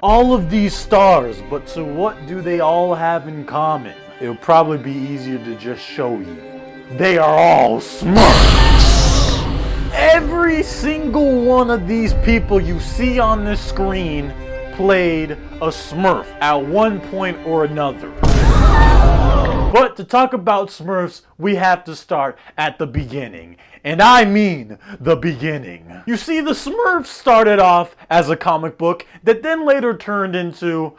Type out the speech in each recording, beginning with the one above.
All of these stars, but so what do they all have in common? It would probably be easier to just show you. They are all Smurfs! Every single one of these people you see on this screen played a Smurf at one point or another. But to talk about Smurfs, we have to start at the beginning. And I mean the beginning. You see, the Smurfs started off as a comic book that then later turned into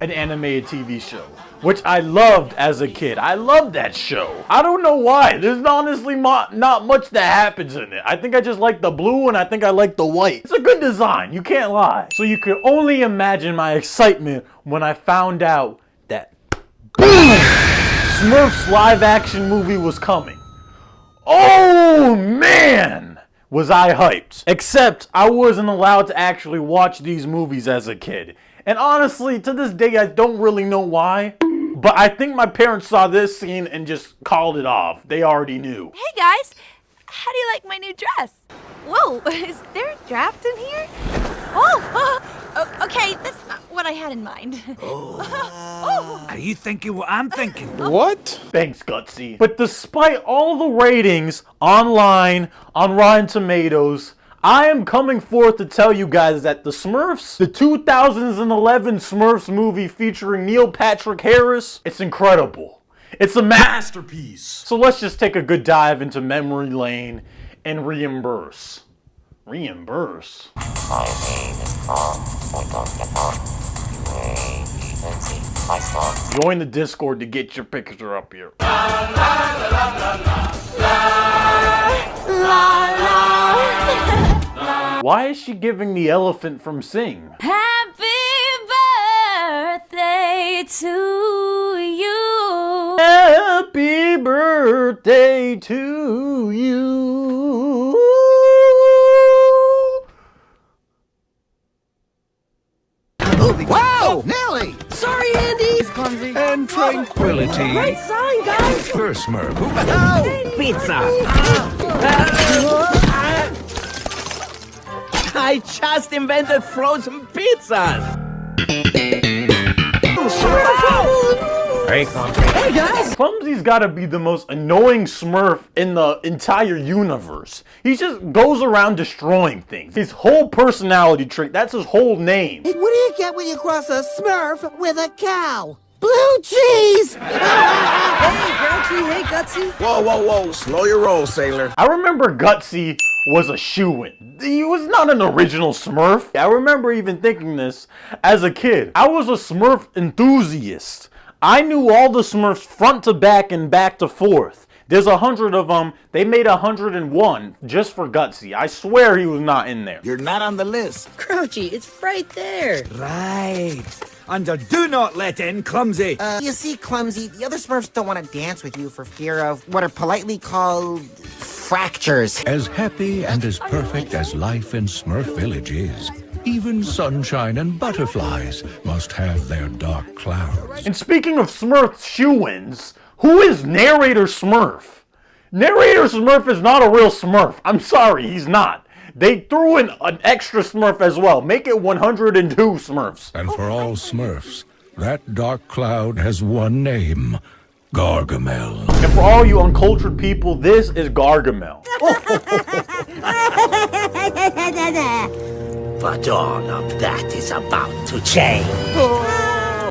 an animated TV show, which I loved as a kid. I loved that show. I don't know why. There's honestly not much that happens in it. I think I just like the blue and I think I like the white. It's a good design, you can't lie. So you can only imagine my excitement when I found out that Smurfs live action movie was coming. Oh man, was I hyped. Except I wasn't allowed to actually watch these movies as a kid. And honestly, to this day, I don't really know why. But I think my parents saw this scene and just called it off. They already knew. Hey guys, how do you like my new dress? Whoa, is there a draft in here? Okay, that's not what I had in mind. Are you thinking what I'm thinking? What? Thanks, Gutsy. But despite all the ratings online, on Rotten Tomatoes, I am coming forth to tell you guys that the Smurfs, the 2011 Smurfs movie featuring Neil Patrick Harris, it's incredible. It's a masterpiece. So let's just take a good dive into memory lane and reimburse. Reimburse? My name is Cronk. Join the Discord to get your picture up here. Why is she giving the elephant from Sing? Happy birthday to you. Happy birthday to you. Wow! Nelly! Sorry, Andy. It's clumsy. And tranquility. Great sign, guys. First Smurf. Pizza. I just invented frozen pizzas. Hey, Cronk. Hey, guys. Clumsy's gotta be the most annoying Smurf in the entire universe. He just goes around destroying things. His whole personality trait, that's his whole name. What do you get when you cross a Smurf with a cow? Blue cheese! Hey, Grouchy. Hey, Gutsy. Whoa. Slow your roll, sailor. I remember Gutsy was a shoo-in. He was not an original Smurf. I remember even thinking this as a kid. I was a Smurf enthusiast. I knew all the Smurfs front to back and back to forth. There's 100 of them. They made 101 just for Gutsy. I swear he was not in there. You're not on the list. Grouchy, it's right there. Right. Under do not let in Clumsy. You see, Clumsy, the other Smurfs don't want to dance with you for fear of what are politely called fractures. As happy and as perfect as life in Smurf Village is, even sunshine and butterflies must have their dark clouds. And speaking of Smurf shoo-ins, who is Narrator Smurf? Narrator Smurf is not a real Smurf. I'm sorry, he's not. They threw in an extra Smurf as well. Make it 102 Smurfs. And for all Smurfs, that dark cloud has one name: Gargamel. And for all you uncultured people, this is Gargamel. But all of that is about to change.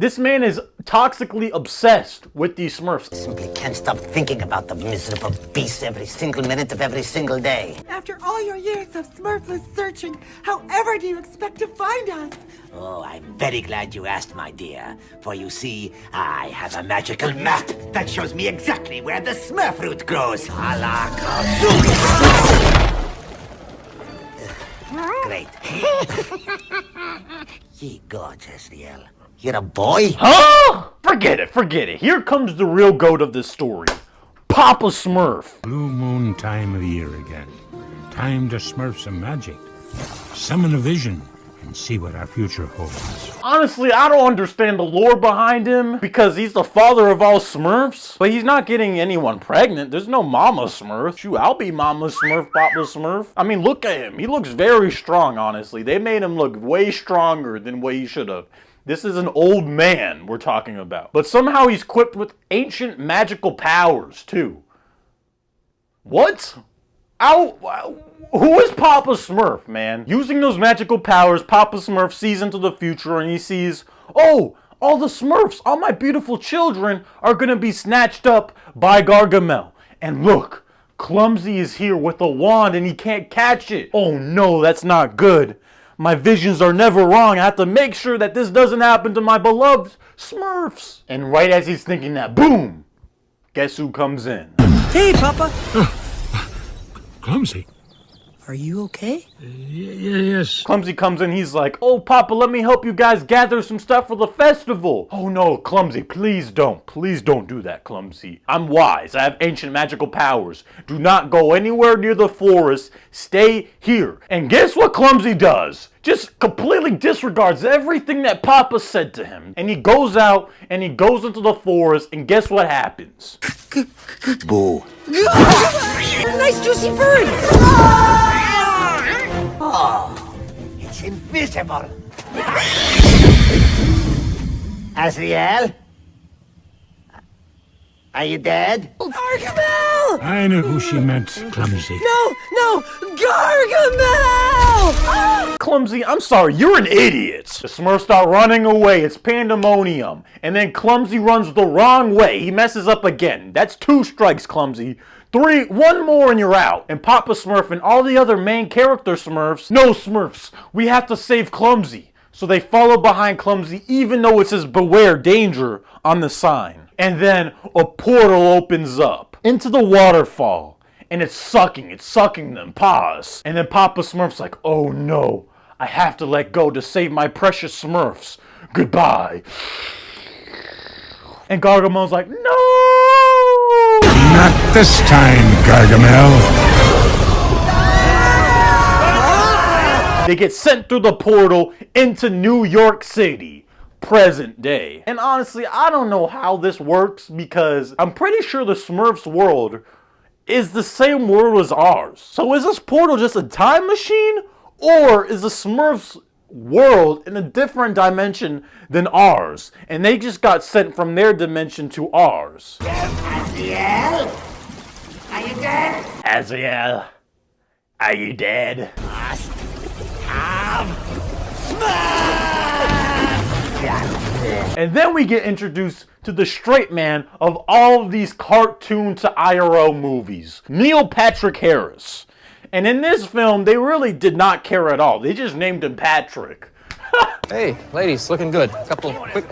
This man is toxically obsessed with these Smurfs. Simply can't stop thinking about the miserable beasts every single minute of every single day. After all your years of Smurfless searching, however do you expect to find us? Oh, I'm very glad you asked, my dear. For you see, I have a magical map that shows me exactly where the Smurf root grows. Great. Ye gods, Asriel. You're a boy? Huh? Forget it. Here comes the real goat of this story. Papa Smurf. Blue moon time of the year again. Time to smurf some magic. Summon a vision and see what our future holds. Honestly, I don't understand the lore behind him because he's the father of all Smurfs, but he's not getting anyone pregnant. There's no Mama Smurf. Shoot, I'll be Mama Smurf, Papa Smurf. I mean, look at him. He looks very strong, honestly. They made him look way stronger than what he should have. This is an old man we're talking about. But somehow he's equipped with ancient magical powers, too. What? Who is Papa Smurf, man? Using those magical powers, Papa Smurf sees into the future and he sees, oh, all the Smurfs, all my beautiful children are gonna be snatched up by Gargamel. And look, Clumsy is here with a wand and he can't catch it. Oh no, that's not good. My visions are never wrong. I have to make sure that this doesn't happen to my beloved Smurfs. And right as he's thinking that, boom, guess who comes in? Hey, Papa. Clumsy? Are you okay? Yes. Clumsy comes in, he's like, oh, Papa, let me help you guys gather some stuff for the festival. Oh no, Clumsy, please don't do that, Clumsy. I'm wise, I have ancient magical powers. Do not go anywhere near the forest, stay here. And guess what Clumsy does? Just completely disregards everything that Papa said to him. And he goes out, and he goes into the forest, and guess what happens? Boo. Nice juicy bird! Oh, it's invisible. Azrael? Are you dead? Gargamel! I know who she meant, Clumsy. No, Gargamel! Ah! Clumsy, I'm sorry, you're an idiot. The Smurfs start running away, it's pandemonium. And then Clumsy runs the wrong way, he messes up again. That's 2 strikes, Clumsy. 3, 1 more and you're out. And Papa Smurf and all the other main character Smurfs, no Smurfs, we have to save Clumsy. So they follow behind Clumsy even though it says beware danger on the sign. And then a portal opens up into the waterfall. And it's sucking them. Pause. And then Papa Smurf's like, oh no, I have to let go to save my precious Smurfs. Goodbye. And Gargamel's like, no! Not this time, Gargamel. They get sent through the portal into New York City. Present day. And honestly, I don't know how this works because I'm pretty sure the Smurfs world is the same world as ours. So is this portal just a time machine? Or is the Smurfs world in a different dimension than ours? And they just got sent from their dimension to ours. Azrael? Are you dead? Azrael, are you dead? And then we get introduced to the straight man of all of these cartoon to IRL movies, Neil Patrick Harris. And in this film, they really did not care at all. They just named him Patrick. Hey, ladies, looking good. A couple quick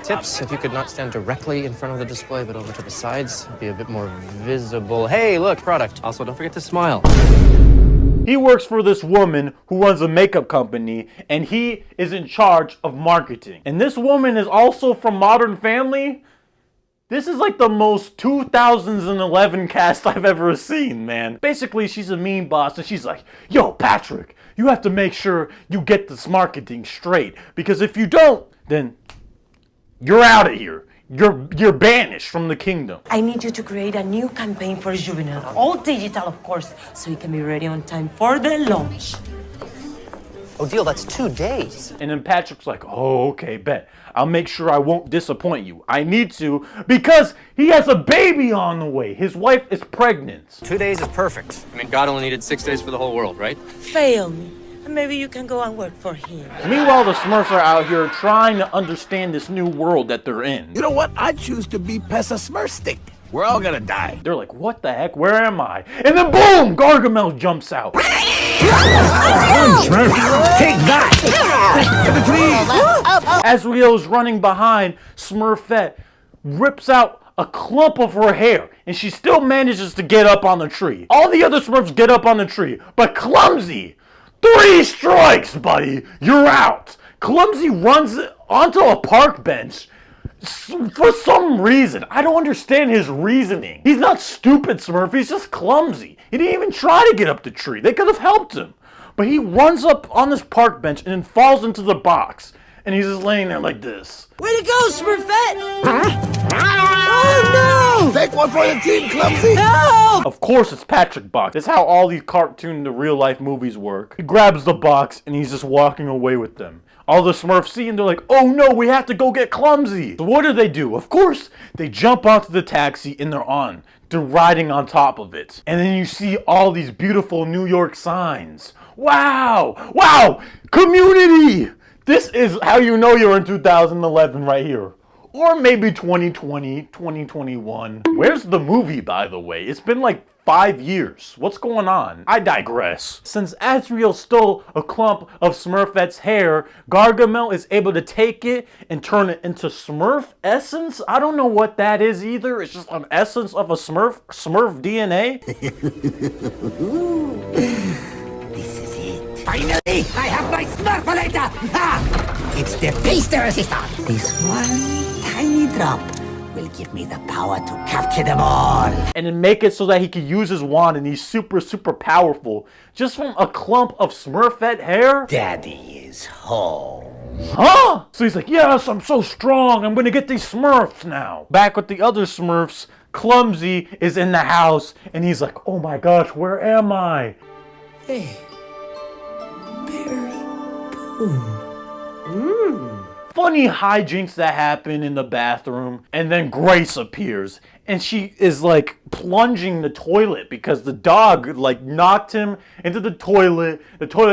tips. If you could not stand directly in front of the display, but over to the sides, it'd be a bit more visible. Hey, look, product. Also, don't forget to smile. He works for this woman who runs a makeup company, and he is in charge of marketing. And this woman is also from Modern Family. This is like the most 2011 cast I've ever seen, man. Basically, she's a mean boss, and she's like, yo, Patrick, you have to make sure you get this marketing straight, because if you don't, then you're out of here. You're banished from the kingdom. I need you to create a new campaign for Juvenile. All digital, of course, so you can be ready on time for the launch. Oh, deal, that's 2 days. And then Patrick's like, oh, okay, bet. I'll make sure I won't disappoint you. I need to, because he has a baby on the way. His wife is pregnant. 2 days is perfect. I mean, God only needed 6 days for the whole world, right? Fail me. Maybe you can go and work for him. Meanwhile, the Smurfs are out here trying to understand this new world that they're in. You know what? I choose to be Pesa Smurfstick. We're all gonna die. They're like, what the heck? Where am I? And then boom! Gargamel jumps out. Smurf, take that! Azrael's running behind Smurfette, rips out a clump of her hair, and she still manages to get up on the tree. All the other Smurfs get up on the tree, but Clumsy, 3 strikes, buddy. You're out. Clumsy runs onto a park bench for some reason. I don't understand his reasoning. He's not stupid, Smurf. He's just clumsy. He didn't even try to get up the tree. They could have helped him. But he runs up on this park bench and then falls into the box. And he's just laying there like this. Way to go, Smurfette! Oh no! Take one for the team, Clumsy! No! Of course it's Patrick Box. That's how all these cartoon to real life movies work. He grabs the box and he's just walking away with them. All the Smurfs see and they're like, oh no, we have to go get Clumsy. So what do? Of course, they jump onto the taxi and they're riding on top of it. And then you see all these beautiful New York signs. Wow! Wow! Community! This is how you know you're in 2011 right here. Or maybe 2020, 2021. Where's the movie, by the way? It's been like 5 years. What's going on? I digress. Since Azriel stole a clump of Smurfette's hair, Gargamel is able to take it and turn it into Smurf essence? I don't know what that is either. It's just an essence of a Smurf DNA? Finally, I have my Smurfulator! Ha! It's the Paster Assistant. This one tiny drop will give me the power to capture them all. And then make it so that he can use his wand and he's super, super powerful. Just from a clump of Smurfette hair? Daddy is home. Huh? So he's like, yes, I'm so strong. I'm gonna get these Smurfs now. Back with the other Smurfs, Clumsy is in the house and he's like, oh my gosh, where am I? Hey. Berry boom. Funny hijinks that happen in the bathroom, and then Grace appears and she is like plunging the toilet because the dog like knocked him into the toilet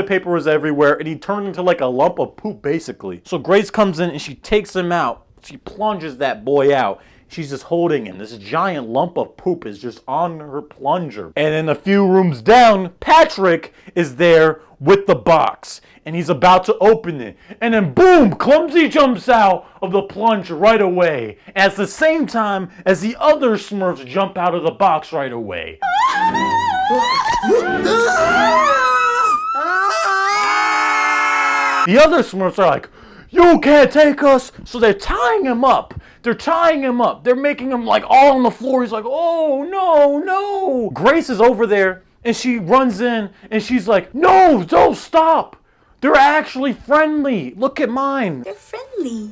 paper was everywhere and he turned into like a lump of poop basically. So Grace comes in and she takes him out. She plunges that boy out. She's just holding him. This giant lump of poop is just on her plunger. And then a few rooms down, Patrick is there with the box. And he's about to open it. And then boom, Clumsy jumps out of the plunger right away. At the same time as the other Smurfs jump out of the box right away. The other Smurfs are like, you can't take us. So they're tying him up. They're making him like all on the floor. He's like, oh, no, no. Grace is over there and she runs in and she's like, no, don't stop. They're actually friendly. Look at mine. They're friendly.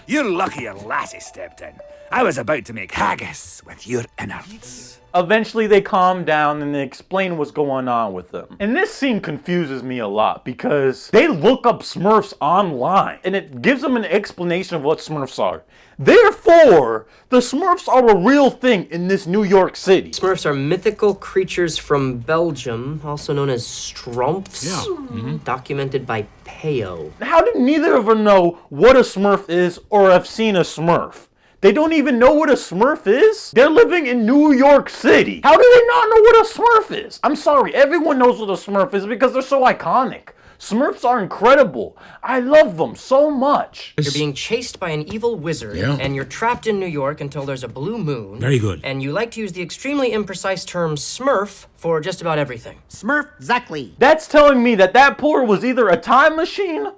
You're lucky your lassie stepped in. I was about to make haggis with your innards. Eventually they calm down and they explain what's going on with them. And this scene confuses me a lot because they look up Smurfs online and it gives them an explanation of what Smurfs are. Therefore, the Smurfs are a real thing in this New York City. Smurfs are mythical creatures from Belgium, also known as stromphs, documented by Peo. How did neither of them know what a Smurf is or have seen a Smurf? They don't even know what a Smurf is? They're living in New York City. How do they not know what a Smurf is? I'm sorry, everyone knows what a Smurf is because they're so iconic. Smurfs are incredible. I love them so much. You're being chased by an evil wizard, and you're trapped in New York until there's a blue moon. Very good. And you like to use the extremely imprecise term Smurf for just about everything. Smurf exactly. That's telling me that pour was either a time machine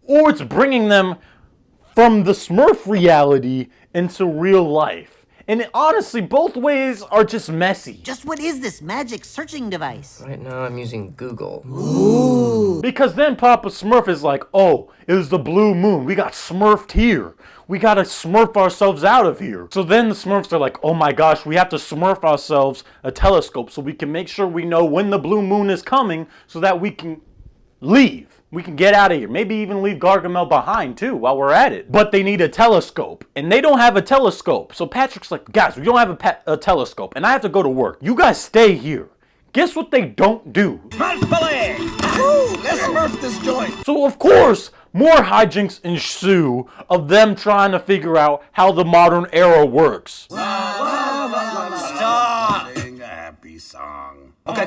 or it's bringing them from the Smurf reality into real life. And honestly, both ways are just messy. Just what is this magic searching device? Right now I'm using Google. Ooh. Because then Papa Smurf is like, oh, it was the blue moon. We got smurfed here. We gotta smurf ourselves out of here. So then the Smurfs are like, oh my gosh, we have to smurf ourselves a telescope so we can make sure we know when the blue moon is coming so that we can leave. We can get out of here. Maybe even leave Gargamel behind too while we're at it. But they need a telescope. And they don't have a telescope. So Patrick's like, guys, we don't have a telescope. And I have to go to work. You guys stay here. Guess what they don't do? Smurfully! Woo! Let's smurf this joint. So of course, more hijinks ensue of them trying to figure out how the modern era works. Stop! Sing a happy song. Okay.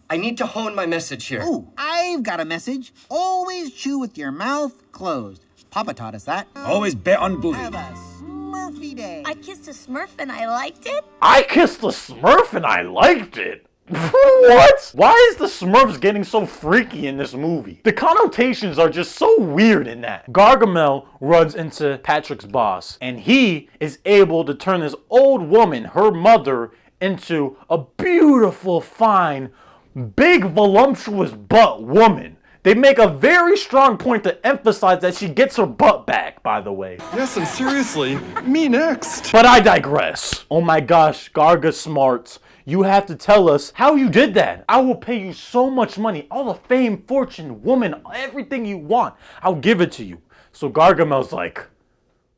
I need to hone my message here. Ooh, I've got a message. Always chew with your mouth closed. Papa taught us that. Always bet on blue. Have a Smurfy day. I kissed a Smurf and I liked it? I kissed a Smurf and I liked it. What? Why is the Smurfs getting so freaky in this movie? The connotations are just so weird in that. Gargamel runs into Patrick's boss and he is able to turn this old woman, her mother, into a beautiful, fine, big voluptuous butt woman. They make a very strong point to emphasize that she gets her butt back, by the way. Yes, and seriously, me next. But I digress. Oh my gosh, Garga Smarts. You have to tell us how you did that. I will pay you so much money. All the fame, fortune, woman, everything you want. I'll give it to you. So Gargamel's like,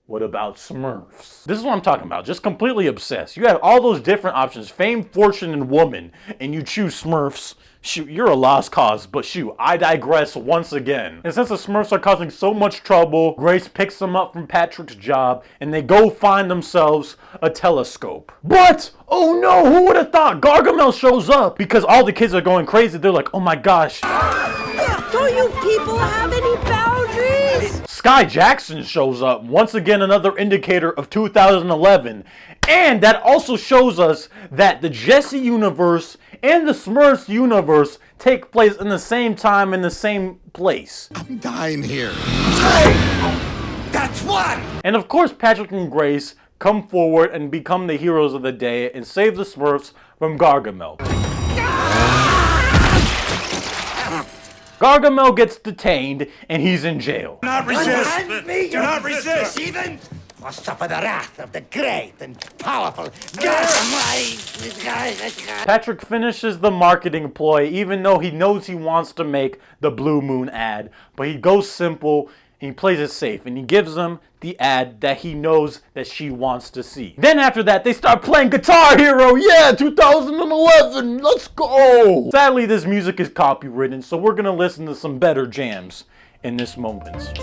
what about Smurfs? This is what I'm talking about. Just completely obsessed. You have all those different options. Fame, fortune, and woman. And you choose Smurfs. Shoot, you're a lost cause, but shoot, I digress once again. And since the Smurfs are causing so much trouble, Grace picks them up from Patrick's job, and they go find themselves a telescope. But, oh no, who would have thought? Gargamel shows up because all the kids are going crazy. They're like, oh my gosh. Don't you people have any boundaries? Sky Jackson shows up, once again another indicator of 2011. And that also shows us that the Jesse universe and the Smurfs universe take place in the same time in the same place. I'm dying here. That's one! And of course Patrick and Grace come forward and become the heroes of the day and save the Smurfs from Gargamel. Gargamel gets detained and he's in jail. Do not resist! Do not resist! Even must suffer the wrath of the great and powerful Gargamel. Patrick finishes the marketing ploy even though he knows he wants to make the Blue Moon ad, but he goes simple and he plays it safe and he gives them the ad that he knows that she wants to see. Then after that, they start playing Guitar Hero. Yeah, 2011, let's go. Sadly, this music is copywritten, so we're gonna listen to some better jams in this moment.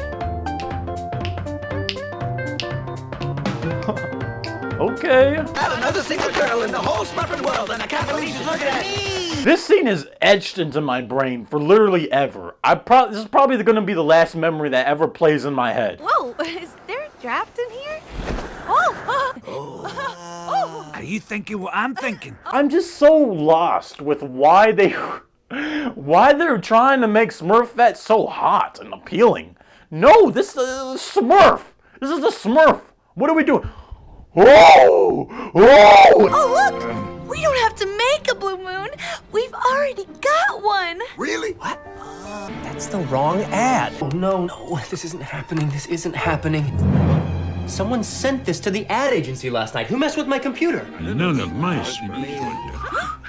Okay. Not another single girl in the whole Smurfing world, and I can't believe she's looking at me. This scene is etched into my brain for literally ever. This is probably going to be the last memory that ever plays in my head. Whoa, is there a draft in here? Oh! Are you thinking what I'm thinking? I'm just so lost with why they're trying to make Smurfette so hot and appealing. No, this is a Smurf. This is a Smurf. What are we doing? Whoa! Whoa! Oh, look! We don't have to make a blue moon. We've already got one. Really? What? That's the wrong ad. Oh, no, this isn't happening. This isn't happening. Someone sent this to the ad agency last night. Who messed with my computer? None of my Smurfs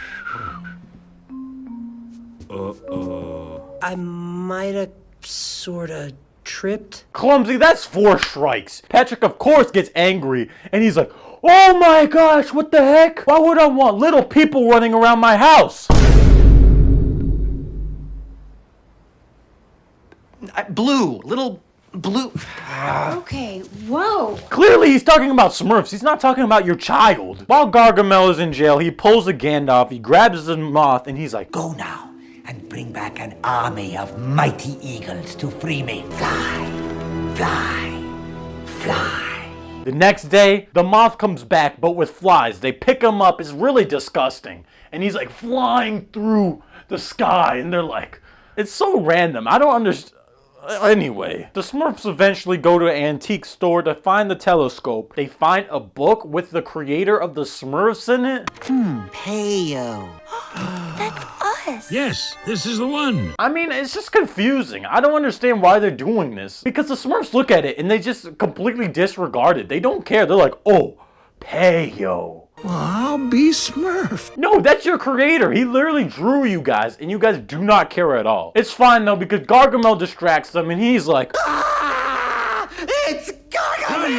would. I might have sorta tripped. Clumsy, that's 4 strikes. Patrick, of course, gets angry, and he's like, oh my gosh, what the heck? Why would I want little people running around my house? Little blue. Okay, whoa. Clearly, he's talking about Smurfs. He's not talking about your child. While Gargamel is in jail, he pulls a Gandalf, he grabs his moth, and he's like, go now and bring back an army of mighty eagles to free me. Fly, fly, fly. The next day, the moth comes back, but with flies. They pick him up. It's really disgusting. And he's like flying through the sky, and they're like, it's so random. I don't understand. Anyway, the Smurfs eventually go to an antique store to find the telescope. They find a book with the creator of the Smurfs in it. Heyo. That's us. Yes, this is the one. I mean, it's just confusing. I don't understand why they're doing this. Because the Smurfs look at it and they just completely disregard it. They don't care. They're like, oh, Peyo. Well, I'll be Smurf. No, that's your creator. He literally drew you guys, and you guys do not care at all. It's fine, though, because Gargamel distracts them, and he's like, Ah! It's Gargamel!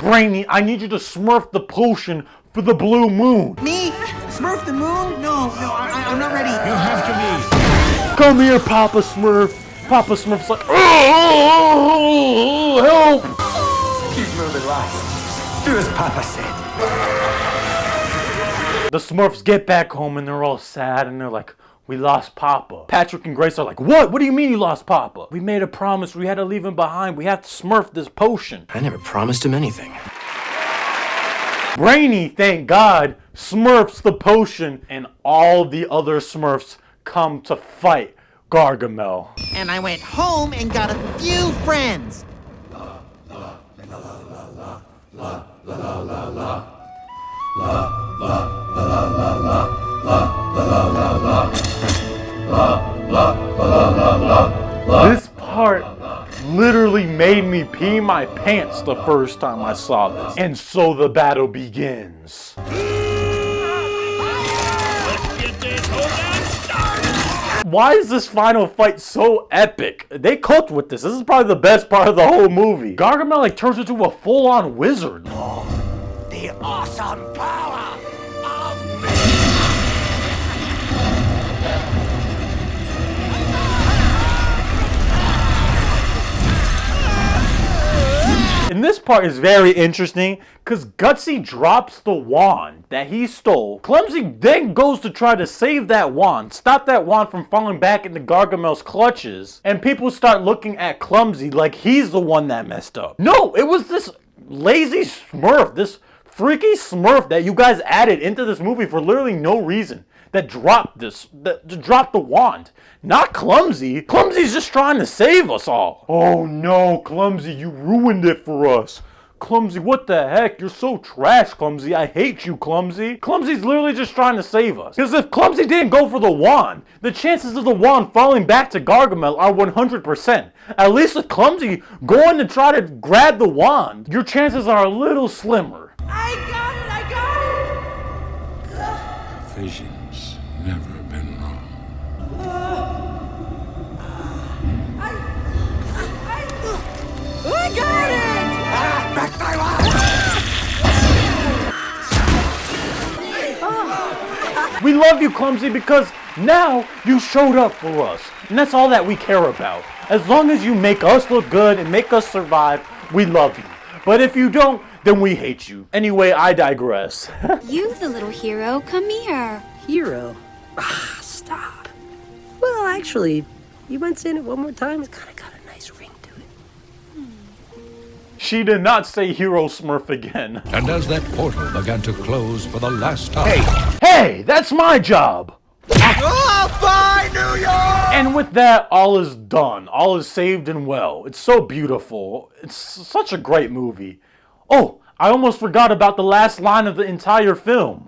Brainy, I need you to smurf the potion for the blue moon. Me? Smurf the moon? No, I'm not ready. You have to be. Come here, Papa Smurf. Papa Smurf's like, oh, help! Keep moving, lads. Do as Papa said. The Smurfs get back home and they're all sad and they're like, we lost Papa. Patrick and Grace are like, what? What do you mean you lost Papa? We made a promise. We had to leave him behind. We have to smurf this potion. I never promised him anything. Brainy, thank God, smurfs the potion and all the other Smurfs come to fight Gargamel. And I went home and got a few friends. This part literally made me pee my pants the first time I saw this. And so the battle begins. Why is this final fight so epic? They cooked with this. This is probably the best part of the whole movie. Gargamel like turns into a full-on wizard. The awesome power of me! And this part is very interesting because Gutsy drops the wand that he stole. Clumsy then goes to try to save that wand, stop that wand from falling back into Gargamel's clutches, and people start looking at Clumsy like he's the one that messed up. No, it was this lazy smurf, this freaky smurf that you guys added into this movie for literally no reason that dropped the wand. Not Clumsy. Clumsy's just trying to save us all. Oh no, Clumsy, you ruined it for us. Clumsy, what the heck? You're so trash, Clumsy. I hate you, Clumsy. Clumsy's literally just trying to save us. Because if Clumsy didn't go for the wand, the chances of the wand falling back to Gargamel are 100%. At least with Clumsy going to try to grab the wand, your chances are a little slimmer. I got it! Vision's never been wrong. I got it! Back my wand! We love you, Clumsy, because now you showed up for us. And that's all that we care about. As long as you make us look good and make us survive, we love you. But if you don't, then we hate you. Anyway, I digress. You, the little hero, come here. Hero? Ah, stop. Well, actually, you mind saying it one more time? It's kind of got a nice ring to it. She did not say Hero Smurf again. And as that portal began to close for the last time... Hey, that's my job! Bye, New York! And with that, all is done. All is saved and well. It's so beautiful. It's such a great movie. Oh, I almost forgot about the last line of the entire film.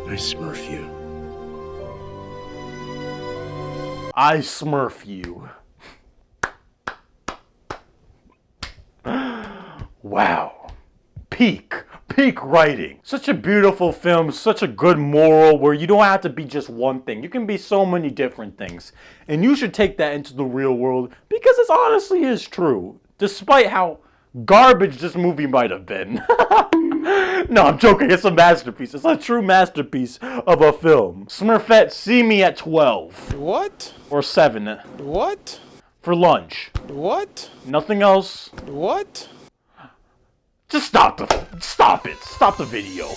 I smurf you. I smurf you. Wow. Peak writing. Such a beautiful film, such a good moral where you don't have to be just one thing. You can be so many different things. And you should take that into the real world because it honestly is true. Despite how garbage this movie might have been. No, I'm joking. It's a masterpiece. It's a true masterpiece of a film. Smurfette, see me at 12. What? Or 7. What? For lunch. What? Nothing else. What? Just stop it. Stop the video.